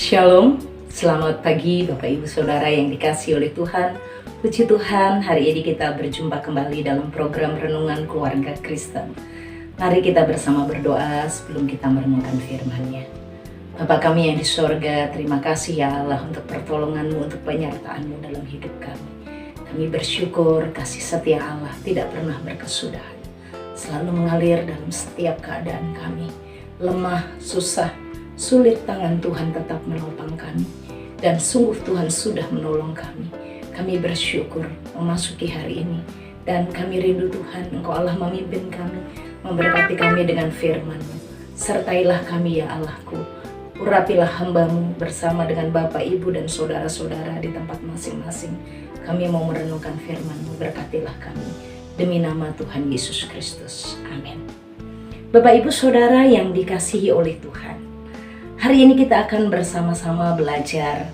Shalom, selamat pagi Bapak Ibu Saudara yang dikasihi oleh Tuhan. Puji Tuhan, hari ini kita berjumpa kembali dalam program Renungan Keluarga Kristen. Mari kita bersama berdoa sebelum kita merenungkan firman-Nya. Bapa kami yang di sorga, terima kasih ya Allah untuk pertolongan-Mu, untuk penyertaan-Mu dalam hidup kami. Kami bersyukur kasih setia Allah tidak pernah berkesudahan, selalu mengalir dalam setiap keadaan kami. Lemah, susah, sulit, tangan Tuhan tetap menopang kami. Dan sungguh Tuhan sudah menolong kami. Kami bersyukur memasuki hari ini. Dan kami rindu Tuhan, Engkau Allah memimpin kami, memberkati kami dengan firman-Mu. Sertailah kami ya Allahku. Urapilah hamba-Mu bersama dengan Bapak, Ibu, dan saudara-saudara di tempat masing-masing. Kami mau merenungkan firman-Mu, berkatilah kami. Demi nama Tuhan Yesus Kristus. Amin. Bapak, Ibu, Saudara yang dikasihi oleh Tuhan. Hari ini kita akan bersama-sama belajar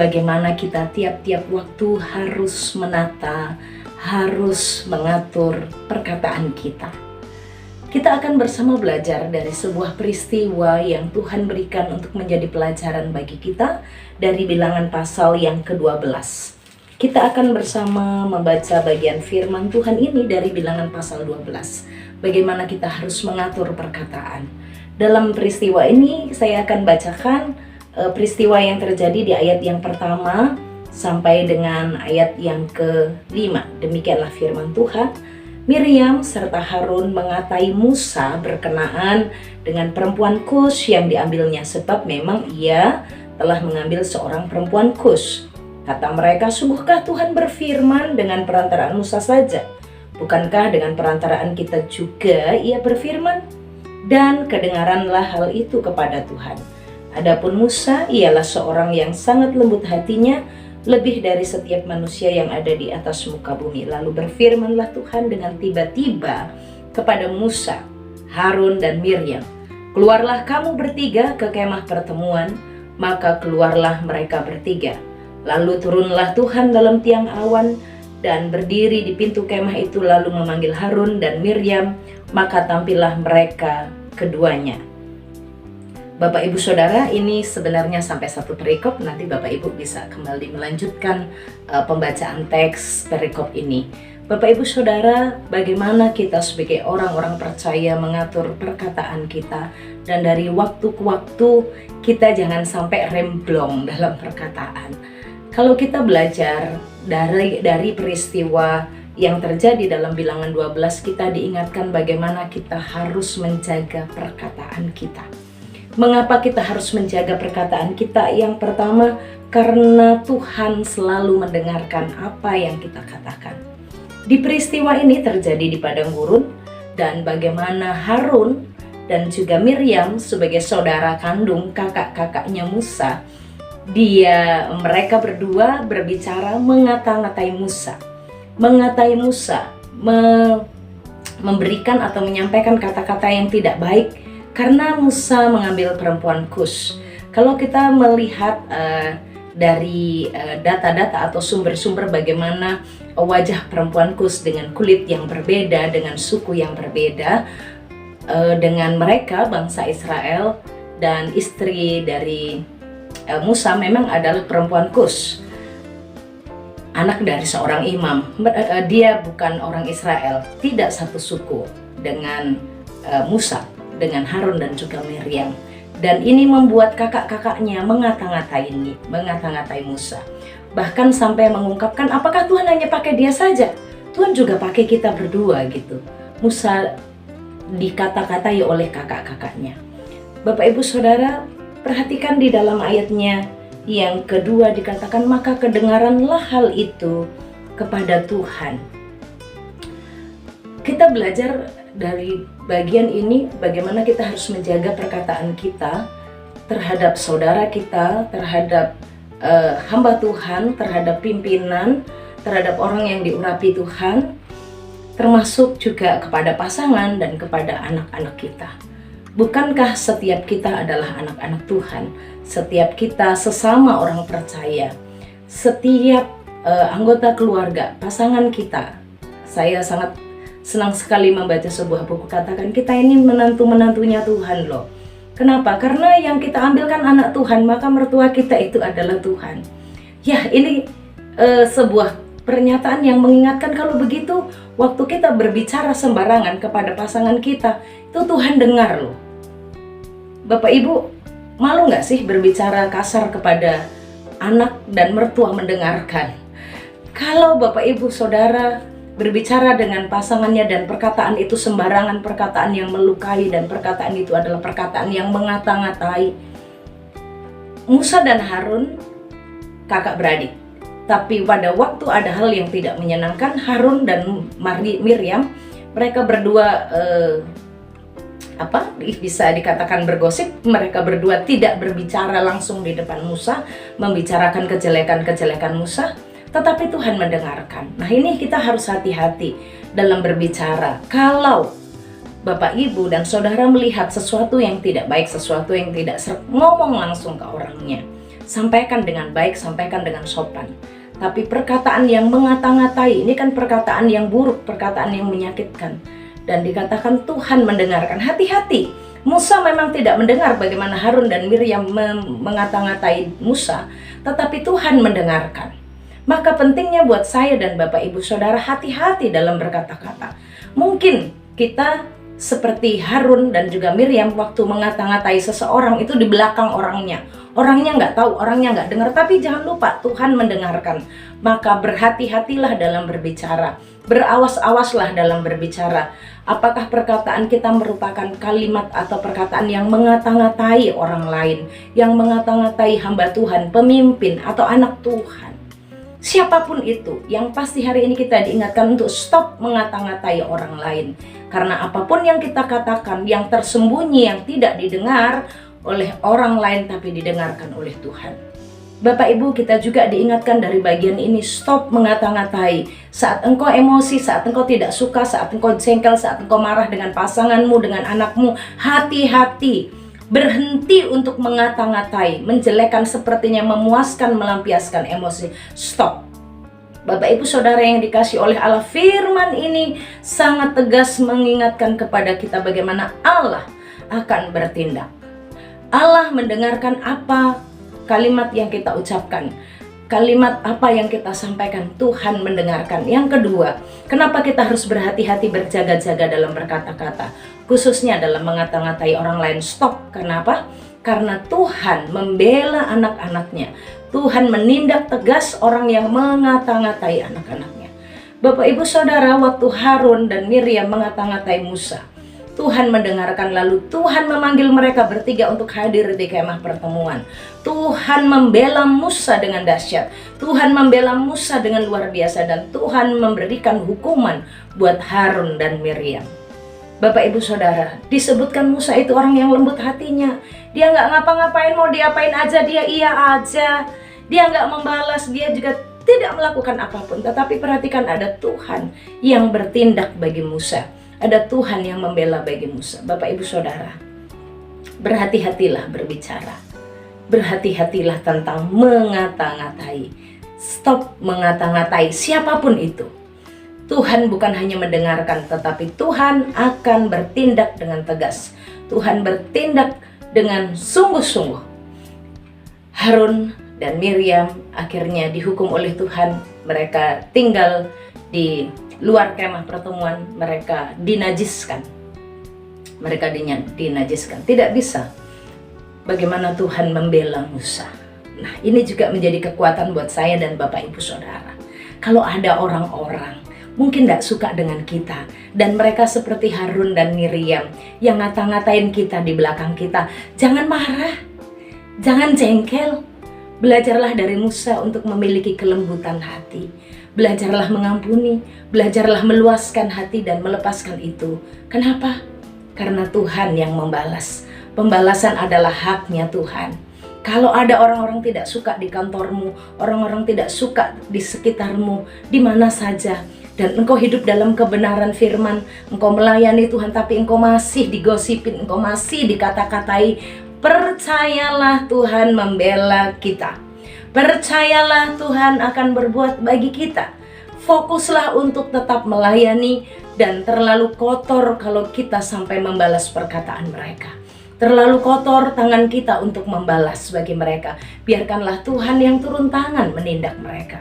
bagaimana kita tiap-tiap waktu harus menata, harus mengatur perkataan kita. Kita akan bersama belajar dari sebuah peristiwa yang Tuhan berikan untuk menjadi pelajaran bagi kita dari Bilangan pasal yang ke-12. Kita akan bersama membaca bagian firman Tuhan ini dari Bilangan pasal 12. Bagaimana kita harus mengatur perkataan. Dalam peristiwa ini saya akan bacakan peristiwa yang terjadi di ayat yang pertama sampai dengan ayat yang ke-5. Demikianlah firman Tuhan. Miriam serta Harun mengatai Musa berkenaan dengan perempuan Kus yang diambilnya, sebab memang ia telah mengambil seorang perempuan Kus. Kata mereka, sungguhkah Tuhan berfirman dengan perantaraan Musa saja? Bukankah dengan perantaraan kita juga ia berfirman? Dan kedengaranlah hal itu kepada Tuhan. Adapun Musa ialah seorang yang sangat lembut hatinya, lebih dari setiap manusia yang ada di atas muka bumi. Lalu berfirmanlah Tuhan dengan tiba-tiba kepada Musa, Harun, dan Miriam. Keluarlah kamu bertiga ke kemah pertemuan. Maka keluarlah mereka bertiga. Lalu turunlah Tuhan dalam tiang awan dan berdiri di pintu kemah itu, lalu memanggil Harun dan Miriam. Maka tampillah mereka keduanya. Bapak, Ibu, Saudara, ini sebenarnya sampai satu perikop. Nanti Bapak Ibu bisa kembali melanjutkan pembacaan teks perikop ini. Bapak, Ibu, Saudara, bagaimana kita sebagai orang-orang percaya mengatur perkataan kita. Dan dari waktu ke waktu kita jangan sampai remblong dalam perkataan. Kalau kita belajar dari peristiwa yang terjadi dalam Bilangan 12, kita diingatkan bagaimana kita harus menjaga perkataan kita. Mengapa kita harus menjaga perkataan kita? Yang pertama, karena Tuhan selalu mendengarkan apa yang kita katakan. Di peristiwa ini terjadi di padang gurun, dan bagaimana Harun dan juga Miriam sebagai saudara kandung kakak-kakaknya Musa, mereka berdua berbicara mengata-ngatai Musa. Memberikan atau menyampaikan kata-kata yang tidak baik karena Musa mengambil perempuan Kus. Kalau kita melihat dari data-data atau sumber-sumber bagaimana wajah perempuan Kus dengan kulit yang berbeda, dengan suku yang berbeda, dengan mereka bangsa Israel, dan istri dari Musa memang adalah perempuan Kus, anak dari seorang imam. Dia bukan orang Israel, tidak satu suku dengan Musa, dengan Harun dan juga Miriam. Dan ini membuat kakak-kakaknya mengata-ngatai Musa. Bahkan sampai mengungkapkan, apakah Tuhan hanya pakai dia saja? Tuhan juga pakai kita berdua gitu. Musa dikata-katai oleh kakak-kakaknya. Bapak, Ibu, Saudara, perhatikan di dalam ayatnya yang kedua dikatakan, maka kedengaranlah hal itu kepada Tuhan. Kita belajar dari bagian ini bagaimana kita harus menjaga perkataan kita terhadap saudara kita, terhadap hamba Tuhan, terhadap pimpinan, terhadap orang yang diurapi Tuhan, termasuk juga kepada pasangan dan kepada anak-anak kita. Bukankah setiap kita adalah anak-anak Tuhan? Setiap kita sesama orang percaya, setiap anggota keluarga, pasangan kita. Saya sangat senang sekali membaca sebuah buku, katakan kita ini menantu-menantunya Tuhan loh. Kenapa? Karena yang kita ambilkan anak Tuhan, maka mertua kita itu adalah Tuhan. Ya, ini sebuah pernyataan yang mengingatkan kalau begitu waktu kita berbicara sembarangan kepada pasangan kita, itu Tuhan dengar loh. Bapak Ibu, malu nggak sih berbicara kasar kepada anak dan mertua mendengarkan? Kalau Bapak Ibu Saudara berbicara dengan pasangannya dan perkataan itu sembarangan, perkataan yang melukai, dan perkataan itu adalah perkataan yang mengata-ngatai. Musa dan Harun kakak beradik, tapi pada waktu ada hal yang tidak menyenangkan, Harun dan Miriam, mereka berdua bisa dikatakan bergosip. Mereka berdua tidak berbicara langsung di depan Musa, membicarakan kejelekan-kejelekan Musa, tetapi Tuhan mendengarkan. Nah, ini kita harus hati-hati dalam berbicara. Kalau Bapak Ibu dan Saudara melihat sesuatu yang tidak baik, sesuatu yang tidak ngomong langsung ke orangnya, sampaikan dengan baik, sampaikan dengan sopan. Tapi perkataan yang mengata-ngatai, ini kan perkataan yang buruk, perkataan yang menyakitkan. Dan dikatakan Tuhan mendengarkan. Hati-hati, Musa memang tidak mendengar bagaimana Harun dan Miriam mengata-ngatai Musa, tetapi Tuhan mendengarkan. Maka pentingnya buat saya dan Bapak Ibu Saudara hati-hati dalam berkata-kata. Mungkin kita seperti Harun dan juga Miriam waktu mengata-ngatai seseorang itu di belakang orangnya. Orangnya nggak tahu, orangnya nggak dengar, tapi jangan lupa Tuhan mendengarkan. Maka berhati-hatilah dalam berbicara, berawas-awaslah dalam berbicara. Apakah perkataan kita merupakan kalimat atau perkataan yang mengata-ngatai orang lain, yang mengata-ngatai hamba Tuhan, pemimpin atau anak Tuhan. Siapapun itu, yang pasti hari ini kita diingatkan untuk stop mengata-ngatai orang lain. Karena apapun yang kita katakan, yang tersembunyi, yang tidak didengar oleh orang lain tapi didengarkan oleh Tuhan. Bapak Ibu, kita juga diingatkan dari bagian ini, stop mengata-ngatai. Saat engkau emosi, saat engkau tidak suka, saat engkau jengkel, saat engkau marah dengan pasanganmu, dengan anakmu, hati-hati. Berhenti untuk mengata-ngatai, menjelekan, sepertinya memuaskan, melampiaskan emosi. Stop. Bapak Ibu Saudara yang dikasih oleh Allah, firman ini sangat tegas mengingatkan kepada kita bagaimana Allah akan bertindak. Allah mendengarkan apa kalimat yang kita ucapkan, kalimat apa yang kita sampaikan, Tuhan mendengarkan. Yang kedua, kenapa kita harus berhati-hati, berjaga-jaga dalam berkata-kata, khususnya dalam mengata-ngatai orang lain? Stop. Kenapa? Karena Tuhan membela anak-anaknya. Tuhan menindak tegas orang yang mengata-ngatai anak-anaknya. Bapak Ibu Saudara, waktu Harun dan Miriam mengata-ngatai Musa, Tuhan mendengarkan, lalu Tuhan memanggil mereka bertiga untuk hadir di kemah pertemuan. Tuhan membela Musa dengan dahsyat. Tuhan membela Musa dengan luar biasa, dan Tuhan memberikan hukuman buat Harun dan Miriam. Bapak Ibu Saudara, disebutkan Musa itu orang yang lembut hatinya. Dia nggak ngapa-ngapain, mau diapain aja dia iya aja. Dia nggak membalas, dia juga tidak melakukan apapun. Tetapi perhatikan, ada Tuhan yang bertindak bagi Musa. Ada Tuhan yang membela bagi Musa. Bapak Ibu Saudara, berhati-hatilah berbicara. Berhati-hatilah tentang mengata-ngatai. Stop mengata-ngatai siapapun itu. Tuhan bukan hanya mendengarkan, tetapi Tuhan akan bertindak dengan tegas. Tuhan bertindak dengan sungguh-sungguh. Harun dan Miriam akhirnya dihukum oleh Tuhan. Mereka tinggal di luar kemah pertemuan, mereka dinajiskan. Mereka dinajiskan. Tidak bisa. Bagaimana Tuhan membela Musa. Nah, ini juga menjadi kekuatan buat saya dan Bapak Ibu Saudara. Kalau ada orang-orang mungkin tidak suka dengan kita, dan mereka seperti Harun dan Miriam yang ngata-ngatain kita di belakang kita, jangan marah, jangan jengkel. Belajarlah dari Musa untuk memiliki kelembutan hati. Belajarlah mengampuni, belajarlah meluaskan hati dan melepaskan itu. Kenapa? Karena Tuhan yang membalas. Pembalasan adalah haknya Tuhan. Kalau ada orang-orang tidak suka di kantormu, orang-orang tidak suka di sekitarmu, di mana saja, dan engkau hidup dalam kebenaran firman, engkau melayani Tuhan, tapi engkau masih digosipin, engkau masih dikata-katai, percayalah Tuhan membela kita. Percayalah Tuhan akan berbuat bagi kita. Fokuslah untuk tetap melayani, dan terlalu kotor kalau kita sampai membalas perkataan mereka. Terlalu kotor tangan kita untuk membalas bagi mereka. Biarkanlah Tuhan yang turun tangan menindak mereka.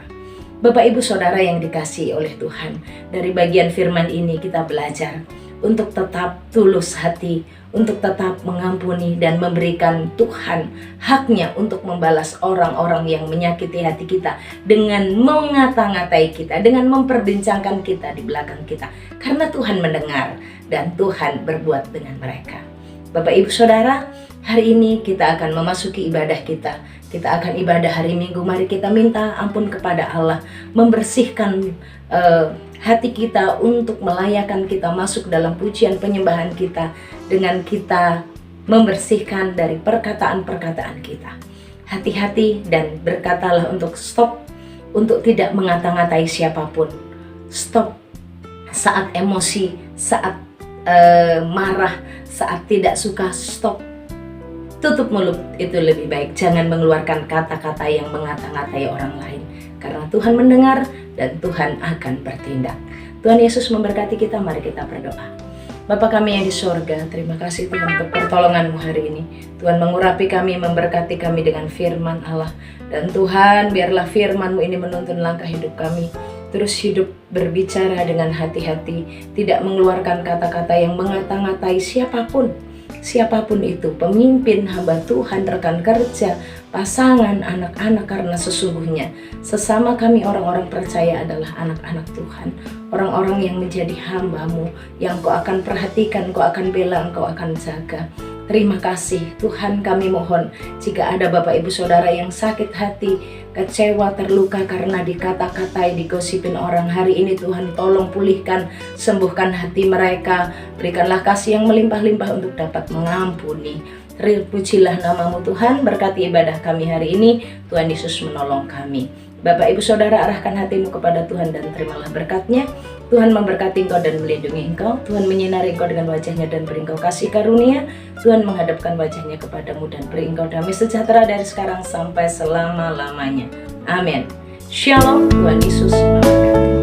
Bapak Ibu Saudara yang dikasihi oleh Tuhan, dari bagian firman ini kita belajar untuk tetap tulus hati, untuk tetap mengampuni dan memberikan Tuhan haknya untuk membalas orang-orang yang menyakiti hati kita dengan mengata-ngatai kita, dengan memperbincangkan kita di belakang kita. Karena Tuhan mendengar dan Tuhan berbuat dengan mereka. Bapak Ibu Saudara, hari ini kita akan memasuki ibadah kita. Kita akan ibadah hari Minggu. Mari kita minta ampun kepada Allah, membersihkan hati kita untuk melayakkan kita masuk dalam pujian penyembahan kita, dengan kita membersihkan dari perkataan-perkataan kita. Hati-hati dan berkatalah untuk stop, untuk tidak mengata-ngatai siapapun. Stop saat emosi, saat marah, saat tidak suka. Stop, tutup mulut, itu lebih baik. Jangan mengeluarkan kata-kata yang mengata-ngatai orang lain, karena Tuhan mendengar dan Tuhan akan bertindak. Tuhan Yesus memberkati kita. Mari kita berdoa. Bapa kami yang di sorga, terima kasih Tuhan untuk pertolongan-Mu hari ini. Tuhan mengurapi kami, memberkati kami dengan firman Allah. Dan Tuhan, biarlah firman-Mu ini menuntun langkah hidup kami. Terus hidup berbicara dengan hati-hati, tidak mengeluarkan kata-kata yang mengata-ngatai siapapun. Siapapun itu, pemimpin, hamba Tuhan, rekan kerja, pasangan, anak-anak, karena sesungguhnya sesama kami orang-orang percaya adalah anak-anak Tuhan, orang-orang yang menjadi hamba-Mu, yang Kau akan perhatikan, Kau akan bela, Kau akan jaga. Terima kasih Tuhan. Kami mohon jika ada Bapak Ibu Saudara yang sakit hati, kecewa, terluka karena dikata-katai, digosipin orang, hari ini Tuhan tolong pulihkan, sembuhkan hati mereka. Berikanlah kasih yang melimpah-limpah untuk dapat mengampuni. Terpujilah nama-Mu Tuhan. Berkati ibadah kami hari ini. Tuhan Yesus menolong kami. Bapak Ibu Saudara, arahkan hatimu kepada Tuhan dan terimalah berkat-Nya. Tuhan memberkati engkau dan melindungi engkau. Tuhan menyinari engkau dengan wajah-Nya dan beri engkau kasih karunia. Tuhan menghadapkan wajah-Nya kepadamu dan beri engkau damai sejahtera dari sekarang sampai selama-lamanya. Amin. Shalom. Tuhan Yesus memberkati.